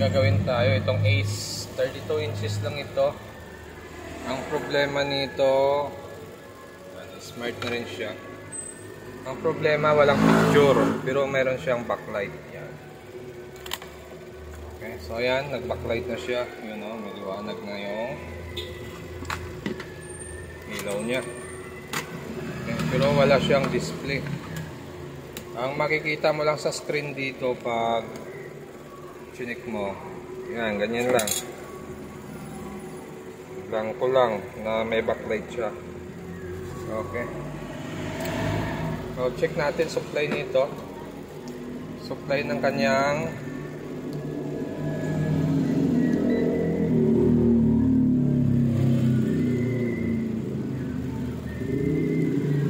gagawin tayo. Itong Ace, 32 inches lang ito. Ang problema nito, smart na rin siya. Ang problema, walang picture, pero meron siyang backlight. Yan. Okay, so ayan, nag-backlight na siya. Yun o, may liwanag na yung ilaw niya. Okay, pero wala siyang display. Ang makikita mo lang sa screen dito pag chinik mo, yan, ganyan lang. Blanco lang na may backlight siya. Okay. So, check natin supply nito. Supply ng kanyang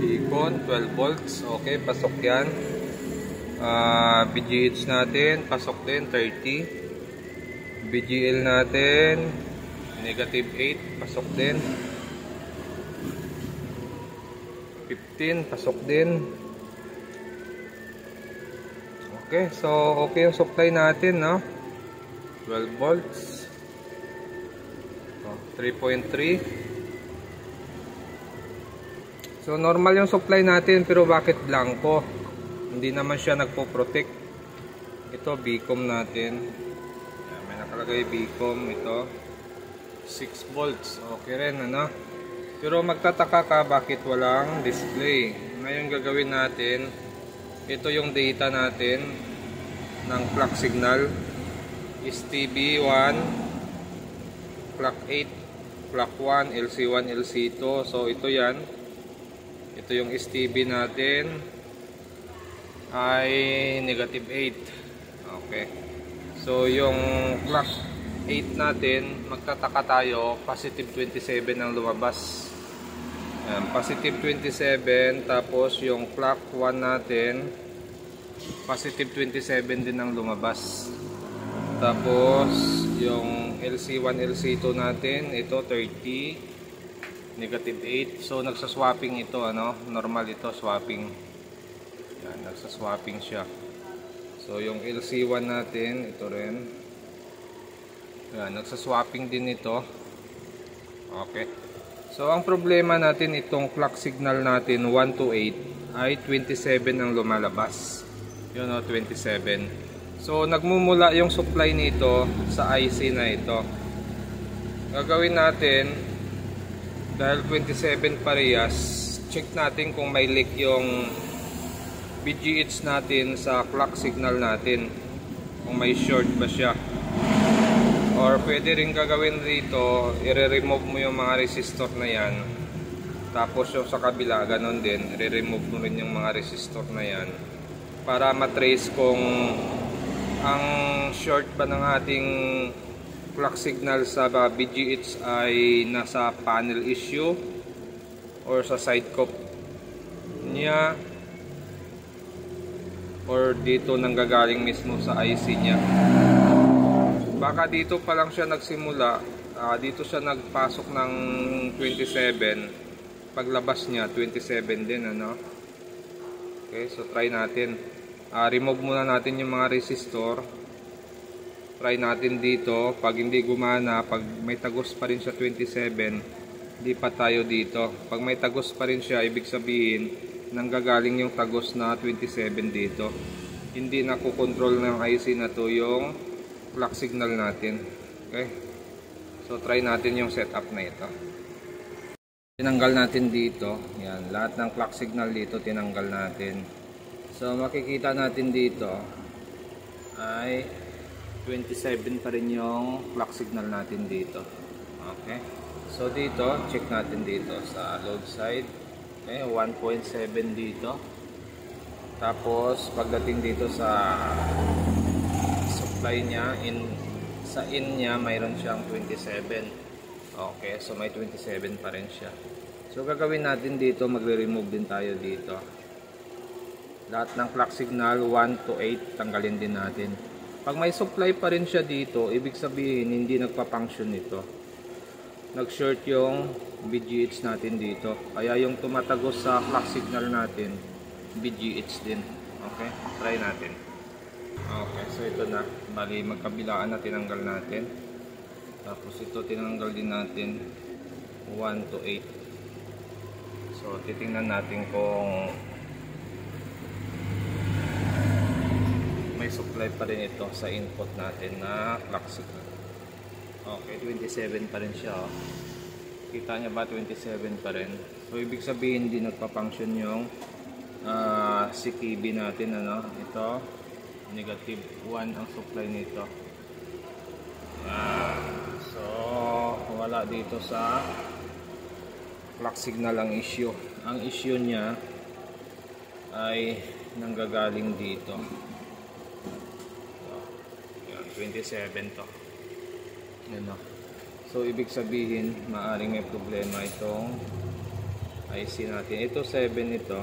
Beacon, 12 volts. Okay, pasok yan. BGH natin, pasok din, 30. BGL natin, negative 8, pasok din. 15, pasok din. Okay, so okay yung supply natin, no? 12 volts. 3.3. So normal yung supply natin, pero bakit blanco? Hindi naman siya nagpo-protect. Ito, Beacom natin. Yan, may nakalagay Beacom. Ito, 6 volts. Okay rin, ano? Pero magtataka ka bakit walang display. Ngayon gagawin natin, ito yung data natin ng clock signal. STB1, clock 8, clock 1, LC1, LC2. So ito yan. Ito yung STB natin ay negative 8. Okay. So yung clock 8 natin, magtataka tayo, positive 27 ang lumabas. Ayan, positive 27, tapos yung clock 1 natin, positive 27 din ang lumabas. Tapos yung LC1, LC2 natin, ito 30, negative 8. So nagsaswapping ito, ano? Normal ito, swapping. Yan, nagsaswapping siya. So yung LC1 natin, ito rin. Yan, nagsaswapping din ito. Okay. So ang problema natin, itong clock signal natin 1 to 8 ay 27 ang lumalabas. Yun o, 27. So nagmumula yung supply nito sa IC na ito. Gagawin natin, dahil 27 parehas, check natin kung may leak yung BGH natin sa clock signal natin, kung may short ba siya. Or pwede rin gagawin dito, i-remove mo yung mga resistor na yan. Tapos yung sa kabila, ganun din, i-remove mo rin yung mga resistor na yan. Para matrace kung ang short ba ng ating clock signal sa BGH ay nasa panel issue or sa side cope niya, or dito nanggagaling mismo sa IC niya. Baka dito pa lang siya nagsimula, dito siya nagpasok ng 27, paglabas niya 27 din, ano? Okay, so try natin. Remove muna natin yung mga resistor. Try natin dito. Pag hindi gumana, pag may tagos pa rin siya 27, di pa tayo dito. Pag may tagos pa rin siya, ibig sabihin nanggagaling yung tagos na 27 dito. Hindi na kukontrol ng IC na to yung clock signal natin. Okay, so try natin yung setup na ito. Tinanggal natin dito, yan, lahat ng clock signal dito tinanggal natin. So makikita natin dito ay 27 pa rin yung clock signal natin dito. Okay, so dito check natin dito sa load side. Okay, 1.7 dito. Tapos pagdating dito sa supply niya, sa in niya mayroon siyang 27. Okay, so may 27 pa rin siya. So gagawin natin dito, magre-remove din tayo dito. Lahat ng clock signal 1 to 8 tanggalin din natin. Pag may supply pa rin siya dito, ibig sabihin hindi nagpa-function ito. Nag-short yung BGH natin dito. Kaya yung tumatagos sa clock signal natin, BGH din. Okay, try natin. Okay, so ito na. Bali, magkabilaan na tinanggal natin. Tapos ito tinanggal din natin 1 to 8. So titingnan natin kung may supply pa rin ito sa input natin na clock signal. Okay, 27 pa rin siya. Oh. Kita niya ba 27 pa rin? So ibig sabihin hindi nagpa-function yung CKB natin, ano? Ito negative 1 ang supply nito. So wala dito sa clock signal ang issue. Ang issue niya ay nanggagaling dito. So, yan, 27 to. Ano? So ibig sabihin maaring may problema itong IC natin. Ito 7 ito.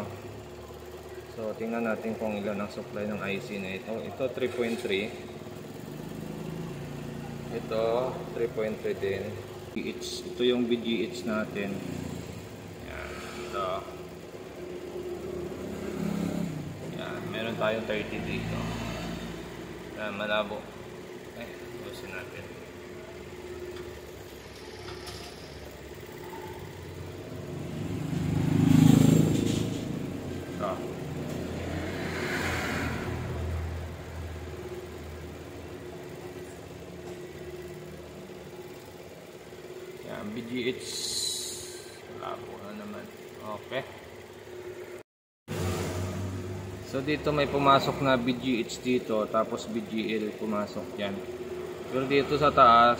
So tingnan natin kung ilan ang supply ng IC na ito. Ito 3.3. Ito 3.3 din. Ito yung BGH natin. Yan, ito. Yan, meron tayong 30 dito. Yan, malabo. Usin natin. Ito. Yan, BGH. Malabo na naman. Okay. So dito may pumasok na BGH dito, tapos BGL pumasok dyan. Pero dito sa taas,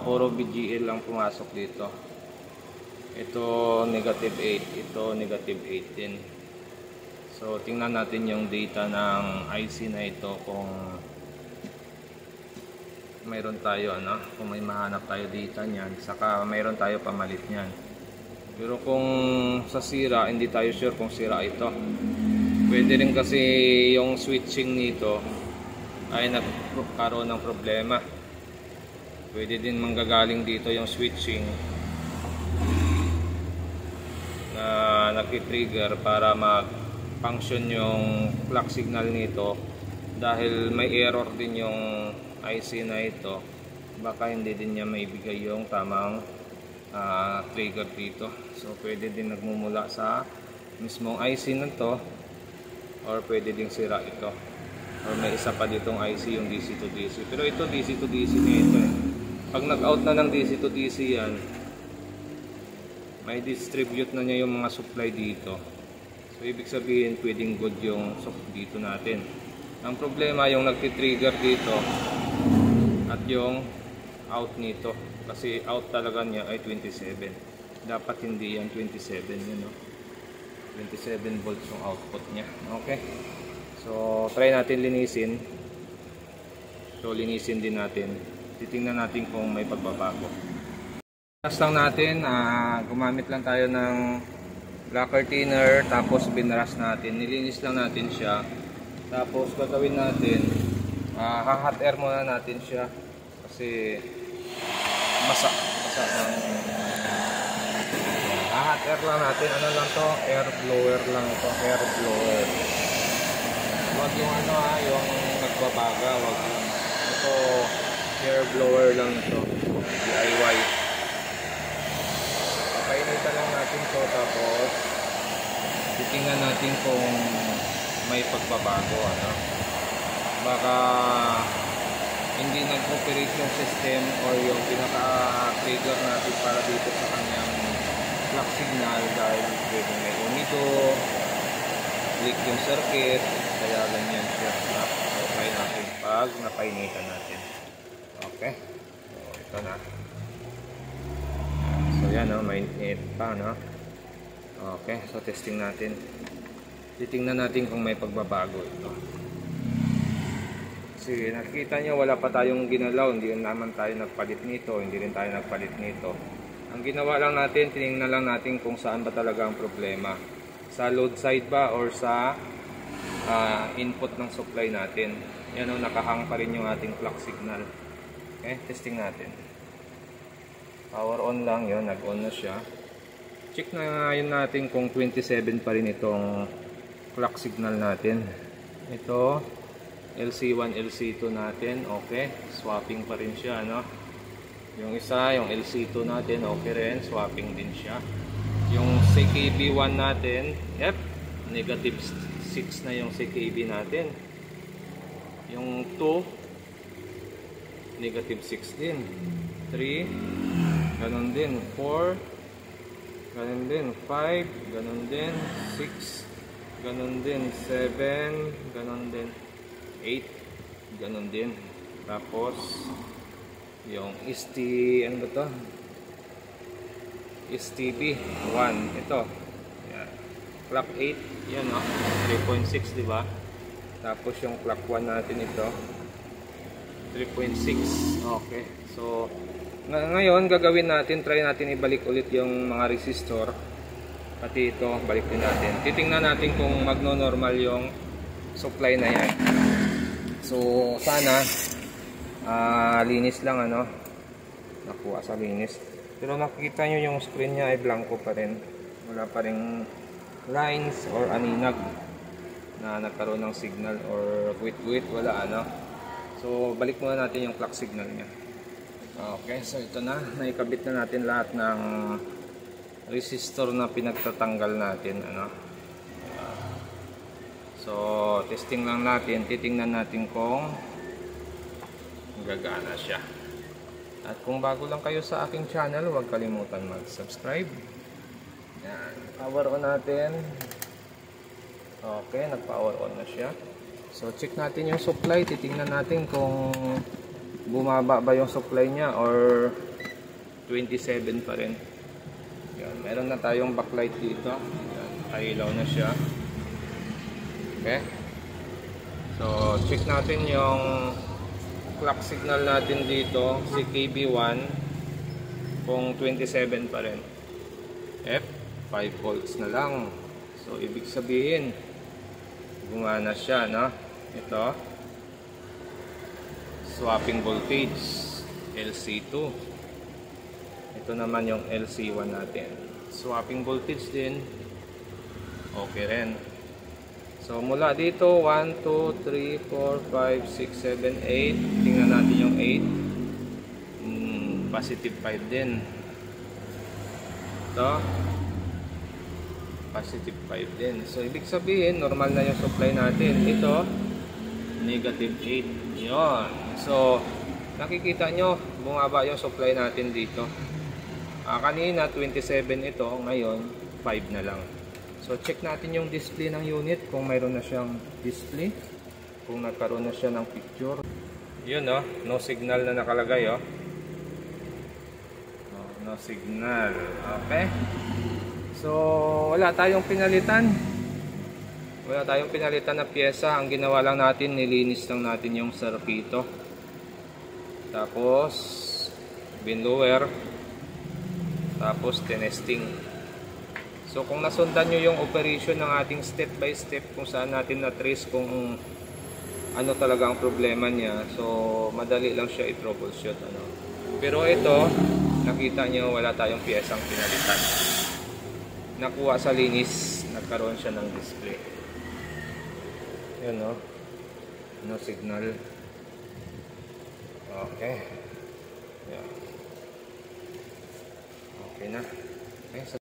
puro BGL lang pumasok dito. Ito negative 8, ito negative 8 din. So tingnan natin yung data ng IC na ito kung mayroon tayo, ano, kung may mahanap tayo data niyan, saka mayroon tayo pamalit niyan. Pero kung sa sira, hindi tayo sure kung sira ito. Pwede rin kasi yung switching nito ay nagkaroon ng problema. Pwede din manggagaling dito yung switching na nagti-trigger para mag-function yung clock signal nito. Dahil may error din yung IC na ito, baka hindi din niya maibigay yung tamang trigger dito. So pwede din nagmumula sa mismong IC na to, or pwede din sira ito, or may isa pa ditong IC yung DC to DC. Pero ito DC to DC na ito eh. Pag nag-out na ng DC to DC yan, may distribute na niya yung mga supply dito. So ibig sabihin pwedeng good yung dito natin. Ang problema yung nagti-trigger dito at yung out nito, kasi out talaga niya ay 27. Dapat hindi yan 27, yun, no? 27 volts yung output niya. Okay, so try natin linisin. So linisin din natin, titingnan natin kung may pagbabago. Tapos lang natin, gumamit lang tayo ng lacquer thinner, tapos binras natin, nilinis lang natin siya. Tapos gagawin natin, hot air muna natin siya kasi basa ng hot air lang natin. Ano lang to, air blower lang ito, air blower. Wag yung ano yung nagbabaga, wag yung ito, air blower lang ito, DIY. Painitan lang natin to, tapos titingnan natin kung may pagbabago, ano. Baka hindi nag-operate yung system or yung pinaka-trigger natin para dito sa kanyang clock signal, dahil pwede may umido, leak yung circuit, kaya ganyan siya. So try natin pag napainitan natin. Okay, so ito na. So yan, no, mainit pa, no. Okay, so testing natin. Titingnan natin kung may pagbabago ito. Kasi nakikita nyo wala pa tayong ginalaw, hindi naman tayo nagpalit nito, hindi rin tayo nagpalit nito. Ang ginawa lang natin, tinignan lang natin kung saan ba talaga ang problema. Sa load side ba or sa input ng supply natin. Yan, o, nakahang pa rin yung ating clock signal. Okay, testing natin. Power on lang, yun, nag-on na siya. Check na ngayon natin kung 27 pa rin itong clock signal natin. Ito LC1, LC2 natin, okay. Swapping pa rin siya, no? Yung isa, yung LC2 natin, okay rin. Swapping din siya. Yung CKB1 natin, yep, negative 6 na yung CKB natin. Yung 2, negative 6 din. 3, ganun din. 4, ganun din. 5, ganun din. 6, ganun din. 7, ganun din. 8, ganun din. Tapos yung ano ba to? STB 1, ito. Yan. Clock 8, yan, no? 3.6, di ba? Tapos yung clock 1 natin ito 3.6. Okay. So ngayon gagawin natin, try natin ibalik ulit yung mga resistor. Pati ito, balik din natin. Titingnan natin kung magno-normal yung supply na yan. So sana linis lang, ano, nakuha sa linis. Pero makikita nyo yung screen nya ay blanco pa rin. Wala pa ring lines or aninag na nagkaroon ng signal or wait, wala, ano. So balik muna natin yung clock signal nya. Okay, so ito na, naikabit na natin lahat ng resistor na pinagtatanggal natin, ano. So testing lang natin, titingnan natin kung gagana siya. At kung bago lang kayo sa aking channel, huwag kalimutan mag-subscribe. Yan, power on natin. Okay, nag-power on na siya. So check natin yung supply, titingnan natin kung bumaba ba yung supply niya or 27 pa rin. Yan, meron na tayong backlight dito. Yan, ilaw na siya. Okay. So check natin yung clock signal natin dito, CKB1, kung 27 pa rin. 5 volts na lang. So ibig sabihin gumana siya, no? Ito, swapping voltage LC2. Ito naman yung LC1 natin, swapping voltage din, okay rin. So mula dito 1, 2, 3, 4, 5, 6, 7, 8. Tingnan natin yung 8. Positive 5 din. Ito, positive 5 din. So ibig sabihin normal na yung supply natin. Ito, negative 8. Yun. So nakikita nyo, bumaba yung supply natin dito. Kanina 27 ito, ngayon 5 na lang. So check natin yung display ng unit kung mayroon na siyang display, kung nagkaroon na siya ng picture. Yun, oh, no signal na nakalagay, oh. No signal. Okay. So wala tayong pinalitan. Wala tayong pinalitan na pyesa. Ang ginawa lang natin, nilinis lang natin yung circuito. Tapos bin lower. Tapos tinesting. So kung nasundan nyo yung operation ng ating step by step, kung saan natin na-trace kung ano talaga ang problema niya, so madali lang siya i-troubleshoot, ano. Pero ito, nakita nyo wala tayong piyesang pinalitan. Nakuha sa linis, nagkaroon siya ng display. Yun, no? No signal. Okay. Yeah. Okay na. Okay, so